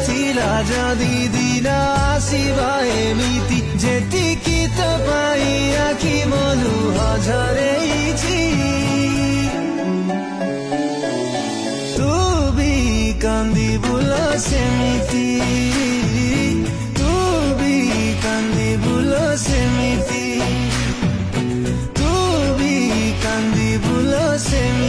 ଥିଲା ଯଦି ଦିନ ଆସିବା ଏମିତି ଯେତିକି ତୋ ପାଇଁ ଆଖି ମୋ ଲୁହ ଝରେଇଛି ତୁ ବି କାନ୍ଦିବୁଲ ସେମିତି ତୁ ବି କାନ୍ଦିବୁଲ ସେମିତି ତୁ ବି କାନ୍ଦିବୁଲ ସେମିତି